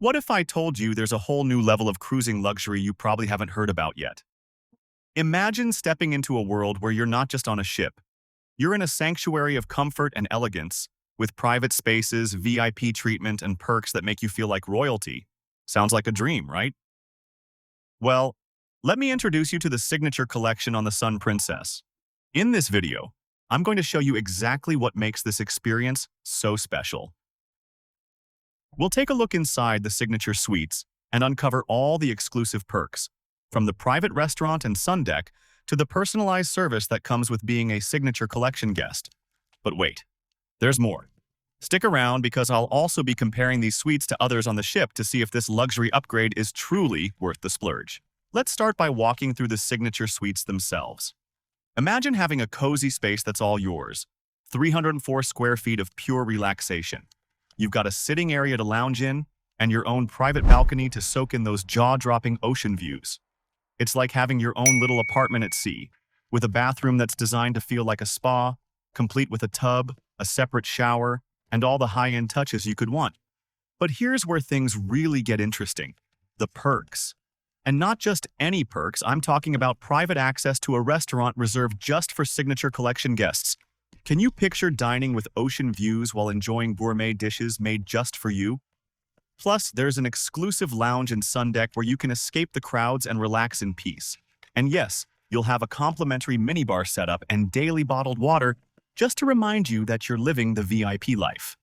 What if I told you there's a whole new level of cruising luxury you probably haven't heard about yet? Imagine stepping into a world where you're not just on a ship. You're in a sanctuary of comfort and elegance, with private spaces, VIP treatment, and perks that make you feel like royalty. Sounds like a dream, right? Well, let me introduce you to the signature collection on the Sun Princess. In this video, I'm going to show you exactly what makes this experience so special. We'll take a look inside the signature suites and uncover all the exclusive perks, from the private restaurant and sun deck to the personalized service that comes with being a signature collection guest. But wait, there's more. Stick around because I'll also be comparing these suites to others on the ship to see if this luxury upgrade is truly worth the splurge. Let's start by walking through the signature suites themselves. Imagine having a cozy space that's all yours, 304 square feet of pure relaxation. You've got a sitting area to lounge in and your own private balcony to soak in those jaw-dropping ocean views. It's like having your own little apartment at sea, with a bathroom that's designed to feel like a spa, complete with a tub, a separate shower, and all the high-end touches you could want. But here's where things really get interesting: the perks. And not just any perks, I'm talking about private access to a restaurant reserved just for signature collection guests. Can you picture dining with ocean views while enjoying gourmet dishes made just for you? Plus, there's an exclusive lounge and sun deck where you can escape the crowds and relax in peace. And yes, you'll have a complimentary minibar setup and daily bottled water just to remind you that you're living the VIP life.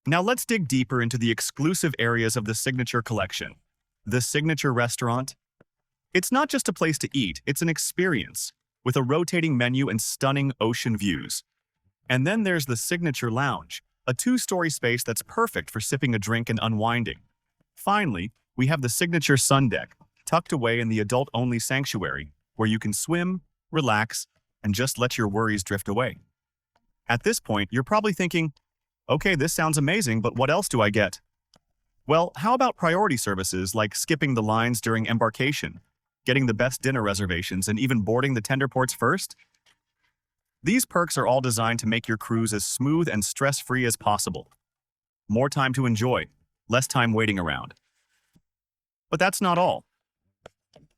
Now let's dig deeper into the exclusive areas of the signature collection. The signature restaurant. It's not just a place to eat, it's an experience, with a rotating menu and stunning ocean views. And then there's the signature lounge, a two-story space that's perfect for sipping a drink and unwinding. Finally, we have the signature sun deck, tucked away in the adult-only sanctuary, where you can swim, relax, and just let your worries drift away. At this point, you're probably thinking, okay, this sounds amazing, but what else do I get? Well, how about priority services like skipping the lines during embarkation, getting the best dinner reservations, and even boarding the tender ports first? These perks are all designed to make your cruise as smooth and stress-free as possible. More time to enjoy, less time waiting around. But that's not all.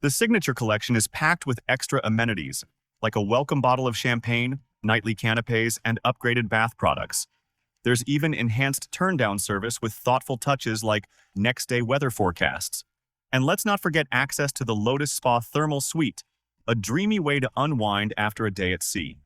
The signature collection is packed with extra amenities, like a welcome bottle of champagne, nightly canapes, and upgraded bath products. There's even enhanced turn-down service with thoughtful touches like next-day weather forecasts. And let's not forget access to the Lotus Spa Thermal Suite, a dreamy way to unwind after a day at sea.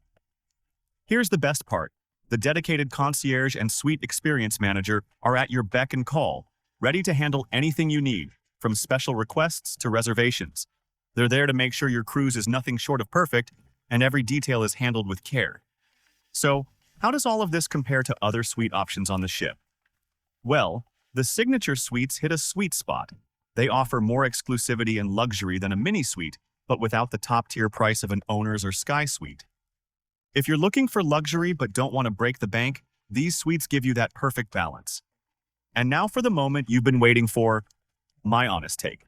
Here's the best part: the dedicated concierge and suite experience manager are at your beck and call, ready to handle anything you need, from special requests to reservations. They're there to make sure your cruise is nothing short of perfect and every detail is handled with care. So, how does all of this compare to other suite options on the ship? Well, the signature suites hit a sweet spot. They offer more exclusivity and luxury than a mini suite, but without the top-tier price of an owner's or sky suite. If you're looking for luxury but don't want to break the bank, these suites give you that perfect balance. And now for the moment you've been waiting for: my honest take.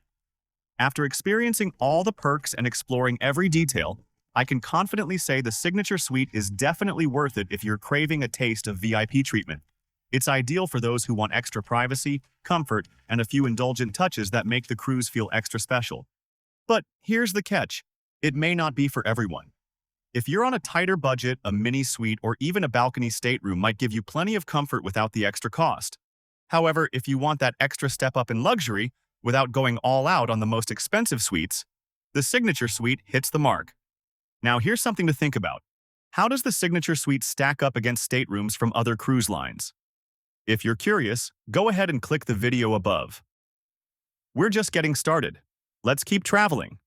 After experiencing all the perks and exploring every detail, I can confidently say the signature suite is definitely worth it if you're craving a taste of VIP treatment. It's ideal for those who want extra privacy, comfort, and a few indulgent touches that make the cruise feel extra special. But here's the catch: it may not be for everyone. If you're on a tighter budget, a mini suite or even a balcony stateroom might give you plenty of comfort without the extra cost. However, if you want that extra step up in luxury without going all out on the most expensive suites, the signature suite hits the mark. Now here's something to think about. How does the signature suite stack up against staterooms from other cruise lines? If you're curious, go ahead and click the video above. We're just getting started. Let's keep traveling.